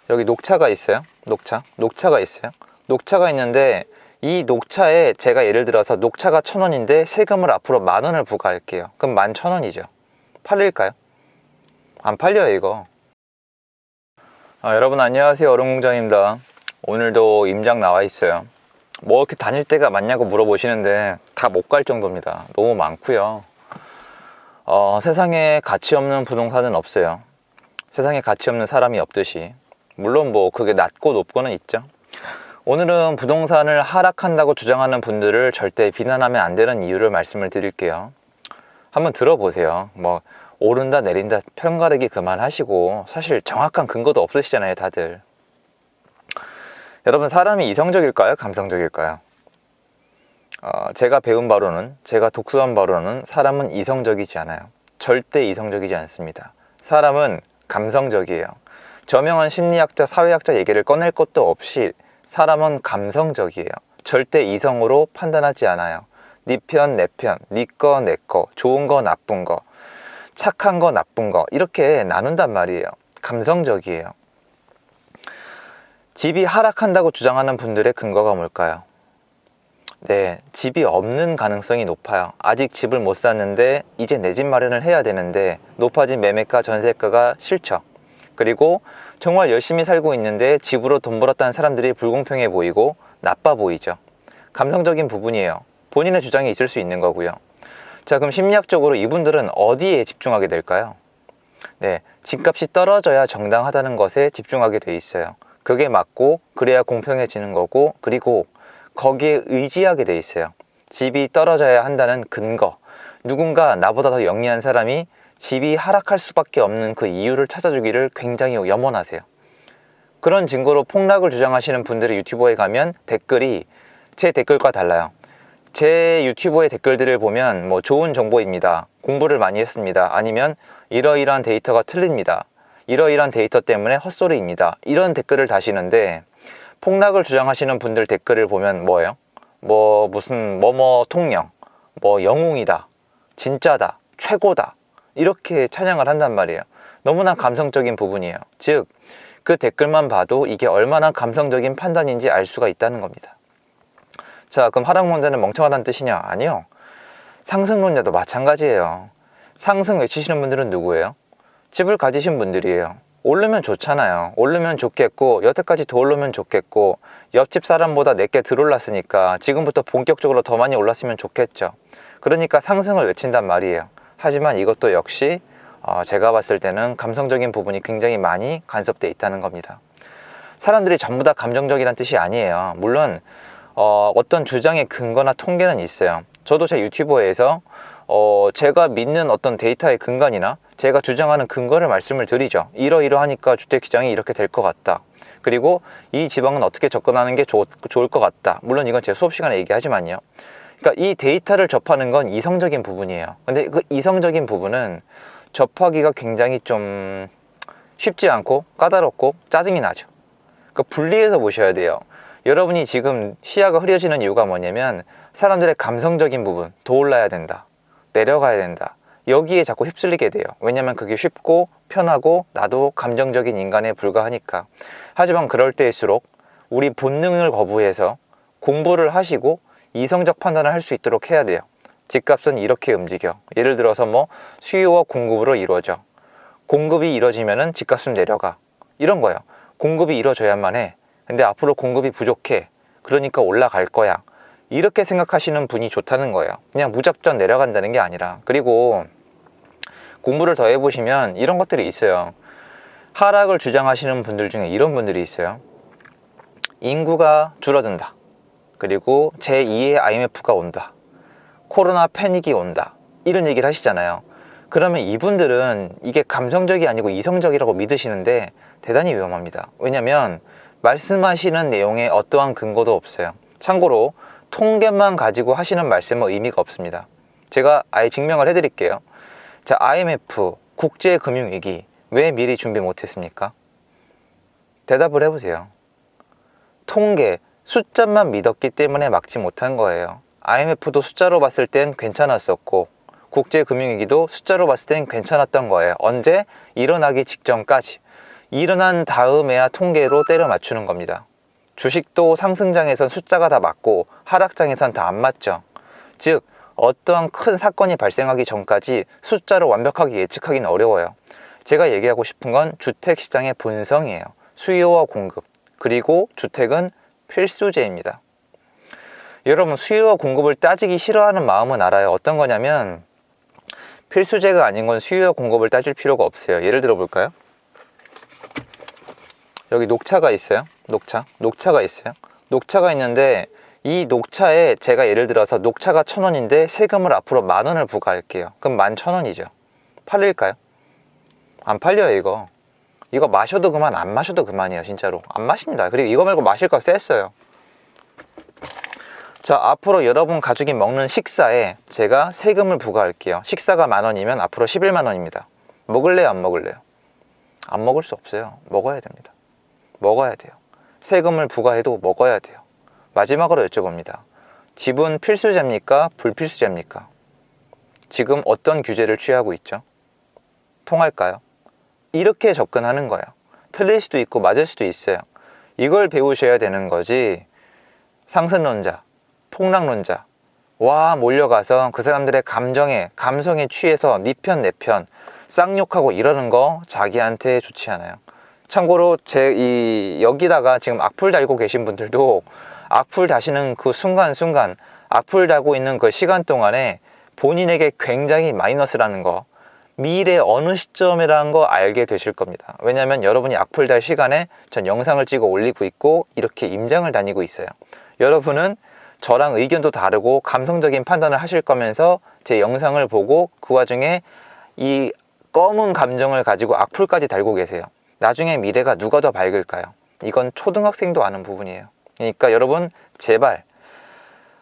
여기 녹차가 있어요. 녹차가 있어요. 녹차가 있는데 이 녹차에 제가 예를 들어서 녹차가 1,000원인데 세금을 앞으로 10,000원을 부과할게요. 그럼 11,000원이죠. 팔릴까요? 안 팔려요 이거. 여러분 안녕하세요, 얼음공장입니다. 오늘도 임장 나와 있어요. 뭐 이렇게 다닐 때가 많냐고 물어보시는데 다 못 갈 정도입니다. 너무 많고요. 세상에 가치 없는 부동산은 없어요. 세상에 가치 없는 사람이 없듯이, 물론 뭐 그게 낮고 높고는 있죠. 오늘은 부동산을 하락한다고 주장하는 분들을 절대 비난하면 안 되는 이유를 말씀을 드릴게요. 한번 들어보세요. 뭐 오른다 내린다 편가르기 그만하시고, 사실 정확한 근거도 없으시잖아요 다들. 여러분, 사람이 이성적일까요 감성적일까요? 제가 배운 바로는, 제가 독서한 바로는 사람은 이성적이지 않아요. 절대 이성적이지 않습니다. 사람은 감성적이에요. 저명한 심리학자, 사회학자 얘기를 꺼낼 것도 없이 사람은 감성적이에요. 절대 이성으로 판단하지 않아요. 네 편, 내 편, 네 거, 내 거, 좋은 거, 나쁜 거, 착한 거, 나쁜 거, 이렇게 나눈단 말이에요. 감성적이에요. 집이 하락한다고 주장하는 분들의 근거가 뭘까요? 네, 집이 없는 가능성이 높아요. 아직 집을 못 샀는데 이제 내 집 마련을 해야 되는데 높아진 매매가, 전세가가 싫죠. 그리고 정말 열심히 살고 있는데 집으로 돈 벌었다는 사람들이 불공평해 보이고 나빠 보이죠. 감성적인 부분이에요. 본인의 주장이 있을 수 있는 거고요. 자, 그럼 심리학적으로 이분들은 어디에 집중하게 될까요? 네, 집값이 떨어져야 정당하다는 것에 집중하게 돼 있어요. 그게 맞고 그래야 공평해지는 거고, 그리고 거기에 의지하게 돼 있어요. 집이 떨어져야 한다는 근거, 누군가 나보다 더 영리한 사람이 집이 하락할 수밖에 없는 그 이유를 찾아주기를 굉장히 염원하세요. 그런 증거로 폭락을 주장하시는 분들의 유튜버에 가면 댓글이 제 댓글과 달라요. 제 유튜버의 댓글들을 보면 뭐 좋은 정보입니다, 공부를 많이 했습니다, 아니면 이러이러한 데이터가 틀립니다, 이러이러한 데이터 때문에 헛소리입니다, 이런 댓글을 다시는데, 폭락을 주장하시는 분들 댓글을 보면 뭐예요? 뭐 무슨 뭐뭐 통령, 뭐 영웅이다, 진짜다, 최고다, 이렇게 찬양을 한단 말이에요. 너무나 감성적인 부분이에요. 즉, 그 댓글만 봐도 이게 얼마나 감성적인 판단인지 알 수가 있다는 겁니다. 자, 그럼 하락론자는 멍청하다는 뜻이냐? 아니요. 상승론자도 마찬가지예요. 상승 외치시는 분들은 누구예요? 집을 가지신 분들이에요. 오르면 좋잖아요. 오르면 좋겠고, 여태까지 더 오르면 좋겠고, 옆집 사람보다 내게 덜 올랐으니까 지금부터 본격적으로 더 많이 올랐으면 좋겠죠. 그러니까 상승을 외친단 말이에요. 하지만 이것도 역시 제가 봤을 때는 감성적인 부분이 굉장히 많이 간섭되어 있다는 겁니다. 사람들이 전부 다 감정적이란 뜻이 아니에요. 물론 어떤 주장의 근거나 통계는 있어요. 저도 제 유튜버에서 제가 믿는 어떤 데이터의 근간이나 제가 주장하는 근거를 말씀을 드리죠. 이러이러하니까 주택시장이 이렇게 될 것 같다, 그리고 이 지방은 어떻게 접근하는 게 좋을 것 같다. 물론 이건 제 수업 시간에 얘기하지만요. 그러니까 이 데이터를 접하는 건 이성적인 부분이에요. 근데 그 이성적인 부분은 접하기가 굉장히 좀 쉽지 않고 까다롭고 짜증이 나죠. 그러니까 분리해서 보셔야 돼요. 여러분이 지금 시야가 흐려지는 이유가 뭐냐면 사람들의 감성적인 부분, 더 올라야 된다, 내려가야 된다, 여기에 자꾸 휩쓸리게 돼요. 왜냐면 그게 쉽고 편하고 나도 감정적인 인간에 불과하니까. 하지만 그럴 때일수록 우리 본능을 거부해서 공부를 하시고 이성적 판단을 할 수 있도록 해야 돼요. 집값은 이렇게 움직여. 예를 들어서 뭐 수요와 공급으로 이루어져. 공급이 이루어지면은 집값은 내려가. 이런 거예요. 공급이 이루어져야만 해. 근데 앞으로 공급이 부족해. 그러니까 올라갈 거야. 이렇게 생각하시는 분이 좋다는 거예요. 그냥 무작정 내려간다는 게 아니라. 그리고 공부를 더 해보시면 이런 것들이 있어요. 하락을 주장하시는 분들 중에 이런 분들이 있어요. 인구가 줄어든다, 그리고 제2의 IMF가 온다, 코로나 패닉이 온다, 이런 얘기를 하시잖아요. 그러면 이분들은 이게 감성적이 아니고 이성적이라고 믿으시는데 대단히 위험합니다. 왜냐면 말씀하시는 내용에 어떠한 근거도 없어요. 참고로 통계만 가지고 하시는 말씀은 의미가 없습니다. 제가 아예 증명을 해드릴게요. 자, IMF, 국제금융위기, 왜 미리 준비 못했습니까? 대답을 해보세요. 통계, 숫자만 믿었기 때문에 막지 못한 거예요. IMF도 숫자로 봤을 땐 괜찮았었고, 국제금융위기도 숫자로 봤을 땐 괜찮았던 거예요. 언제? 일어나기 직전까지. 일어난 다음에야 통계로 때려 맞추는 겁니다. 주식도 상승장에선 숫자가 다 맞고 하락장에선 다 안 맞죠. 즉 어떠한 큰 사건이 발생하기 전까지 숫자로 완벽하게 예측하기는 어려워요. 제가 얘기하고 싶은 건 주택시장의 본성이에요. 수요와 공급, 그리고 주택은 필수제입니다. 여러분, 수요와 공급을 따지기 싫어하는 마음은 알아요. 어떤 거냐면 필수제가 아닌 건 수요와 공급을 따질 필요가 없어요. 예를 들어 볼까요? 여기 녹차가 있어요. 녹차가 있어요. 녹차가 있는데 이 녹차에 제가 예를 들어서 녹차가 1,000원인데 세금을 앞으로 10,000원을 부과할게요. 그럼 11,000원이죠. 팔릴까요? 안 팔려요. 이거 마셔도 그만, 안 마셔도 그만이에요. 진짜로 안 마십니다. 그리고 이거 말고 마실 거 셌어요. 자, 앞으로 여러분 가족이 먹는 식사에 제가 세금을 부과할게요. 식사가 10,000원이면 앞으로 110,000원입니다. 먹을래요, 안 먹을래요? 안 먹을 수 없어요. 먹어야 됩니다. 먹어야 돼요. 세금을 부과해도 먹어야 돼요. 마지막으로 여쭤봅니다. 집은 필수제입니까? 불필수제입니까? 지금 어떤 규제를 취하고 있죠? 통할까요? 이렇게 접근하는 거예요. 틀릴 수도 있고 맞을 수도 있어요. 이걸 배우셔야 되는 거지. 상승론자, 폭락론자 와 몰려가서 그 사람들의 감성에 취해서 네 편 내 편 쌍욕하고 이러는 거 자기한테 좋지 않아요. 참고로 여기다가 지금 악플 달고 계신 분들도 악플 다시는 그 순간순간 악플 달고 있는 그 시간 동안에 본인에게 굉장히 마이너스라는 거, 미래 어느 시점이라는 거 알게 되실 겁니다. 왜냐하면 여러분이 악플 달 시간에 전 영상을 찍어 올리고 있고 이렇게 임장을 다니고 있어요. 여러분은 저랑 의견도 다르고 감성적인 판단을 하실 거면서 제 영상을 보고 그 와중에 이 검은 감정을 가지고 악플까지 달고 계세요. 나중에 미래가 누가 더 밝을까요? 이건 초등학생도 아는 부분이에요. 그러니까 여러분 제발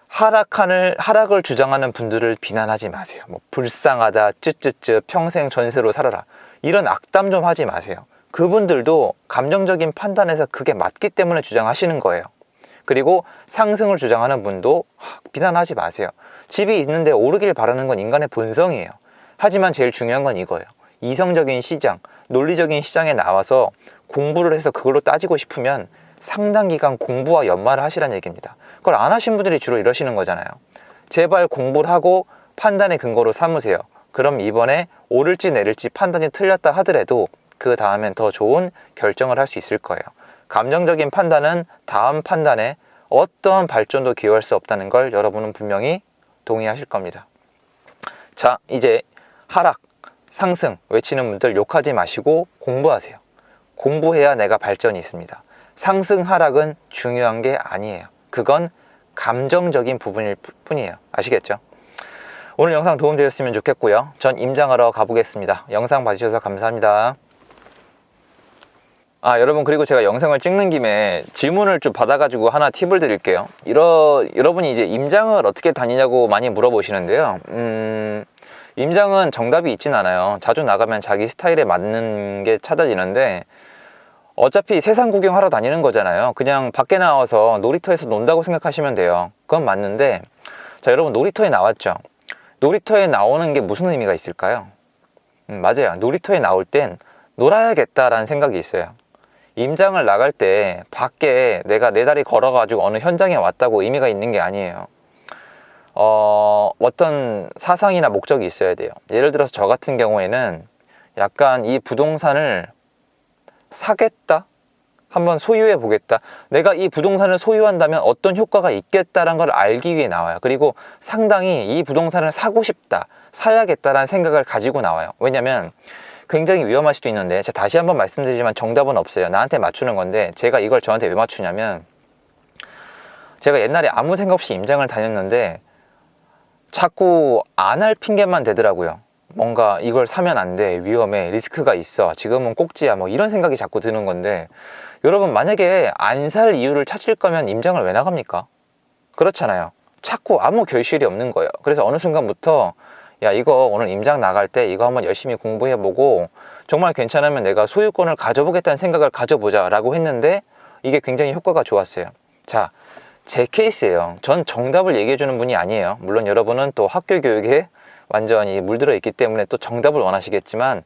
하락을 주장하는 분들을 비난하지 마세요. 뭐 불쌍하다, 쯧쯧쯧, 평생 전세로 살아라, 이런 악담 좀 하지 마세요. 그분들도 감정적인 판단에서 그게 맞기 때문에 주장하시는 거예요. 그리고 상승을 주장하는 분도 비난하지 마세요. 집이 있는데 오르길 바라는 건 인간의 본성이에요. 하지만 제일 중요한 건 이거예요. 이성적인 시장, 논리적인 시장에 나와서 공부를 해서 그걸로 따지고 싶으면 상당 기간 공부와 연마를 하시라는 얘기입니다. 그걸 안 하신 분들이 주로 이러시는 거잖아요. 제발 공부를 하고 판단의 근거로 삼으세요. 그럼 이번에 오를지 내릴지 판단이 틀렸다 하더라도 그 다음엔 더 좋은 결정을 할 수 있을 거예요. 감정적인 판단은 다음 판단에 어떠한 발전도 기여할 수 없다는 걸 여러분은 분명히 동의하실 겁니다. 자, 이제 하락, 상승 외치는 분들 욕하지 마시고 공부하세요. 공부해야 내가 발전이 있습니다. 상승, 하락은 중요한 게 아니에요. 그건 감정적인 부분일 뿐이에요. 아시겠죠? 오늘 영상 도움되셨으면 좋겠고요. 전 임장하러 가보겠습니다. 영상 봐주셔서 감사합니다. 여러분, 그리고 제가 영상을 찍는 김에 질문을 좀 받아가지고 하나 팁을 드릴게요. 여러분이 이제 임장을 어떻게 다니냐고 많이 물어보시는데요. 임장은 정답이 있진 않아요. 자주 나가면 자기 스타일에 맞는 게 찾아지는데 어차피 세상 구경하러 다니는 거잖아요. 그냥 밖에 나와서 놀이터에서 논다고 생각하시면 돼요. 그건 맞는데, 자, 여러분, 놀이터에 나왔죠? 놀이터에 나오는 게 무슨 의미가 있을까요? 맞아요. 놀이터에 나올 땐 놀아야겠다라는 생각이 있어요. 임장을 나갈 때 밖에 내가 내 다리 걸어가지고 어느 현장에 왔다고 의미가 있는 게 아니에요. 어떤 사상이나 목적이 있어야 돼요. 예를 들어서 저 같은 경우에는 약간 이 부동산을 사겠다? 한번 소유해 보겠다. 내가 이 부동산을 소유한다면 어떤 효과가 있겠다라는 걸 알기 위해 나와요. 그리고 상당히 이 부동산을 사고 싶다, 사야겠다라는 생각을 가지고 나와요. 왜냐면 굉장히 위험할 수도 있는데, 제가 다시 한번 말씀드리지만 정답은 없어요. 나한테 맞추는 건데, 제가 이걸 저한테 왜 맞추냐면, 제가 옛날에 아무 생각 없이 임장을 다녔는데 자꾸 안 할 핑계만 대더라고요. 뭔가 이걸 사면 안 돼, 위험해, 리스크가 있어, 지금은 꼭지야, 뭐 이런 생각이 자꾸 드는 건데, 여러분 만약에 안 살 이유를 찾을 거면 임장을 왜 나갑니까? 그렇잖아요. 자꾸 아무 결실이 없는 거예요. 그래서 어느 순간부터 야, 이거 오늘 임장 나갈 때 이거 한번 열심히 공부해보고 정말 괜찮으면 내가 소유권을 가져보겠다는 생각을 가져보자 라고 했는데 이게 굉장히 효과가 좋았어요. 자, 제 케이스예요. 전 정답을 얘기해 주는 분이 아니에요. 물론 여러분은 또 학교 교육에 완전히 물들어 있기 때문에 또 정답을 원하시겠지만,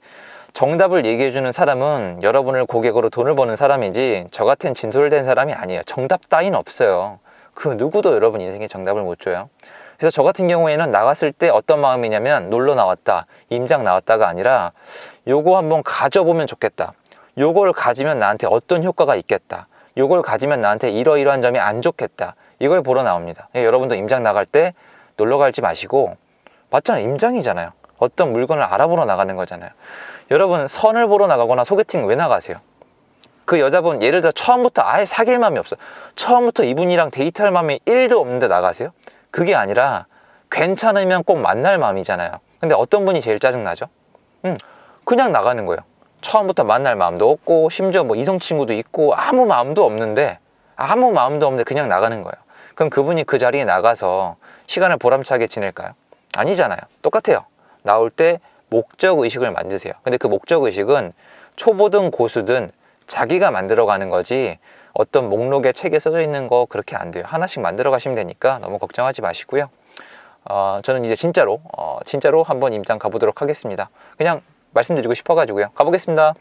정답을 얘기해주는 사람은 여러분을 고객으로 돈을 버는 사람이지 저 같은 진솔된 사람이 아니에요. 정답 따위는 없어요. 그 누구도 여러분 인생에 정답을 못 줘요. 그래서 저 같은 경우에는 나갔을 때 어떤 마음이냐면 놀러 나왔다, 임장 나왔다가 아니라 요거 한번 가져보면 좋겠다. 요걸 가지면 나한테 어떤 효과가 있겠다. 요걸 가지면 나한테 이러이러한 점이 안 좋겠다. 이걸 보러 나옵니다. 여러분도 임장 나갈 때 놀러 가지 마시고 맞잖아요. 임장이잖아요. 어떤 물건을 알아보러 나가는 거잖아요. 여러분 선을 보러 나가거나 소개팅 왜 나가세요? 그 여자분 예를 들어 처음부터 아예 사귈 마음이 없어. 처음부터 이분이랑 데이트할 마음이 1도 없는데 나가세요? 그게 아니라 괜찮으면 꼭 만날 마음이잖아요. 근데 어떤 분이 제일 짜증나죠? 그냥 나가는 거예요. 처음부터 만날 마음도 없고 심지어 뭐 이성 친구도 있고 아무 마음도 없는데 그냥 나가는 거예요. 그럼 그분이 그 자리에 나가서 시간을 보람차게 지낼까요? 아니잖아요. 똑같아요. 나올 때 목적의식을 만드세요. 근데 그 목적의식은 초보든 고수든 자기가 만들어가는 거지 어떤 목록에 책에 써져 있는 거 그렇게 안 돼요. 하나씩 만들어 가시면 되니까 너무 걱정하지 마시고요. 저는 이제 진짜로 한번 임장 가보도록 하겠습니다. 그냥 말씀드리고 싶어가지고요. 가보겠습니다.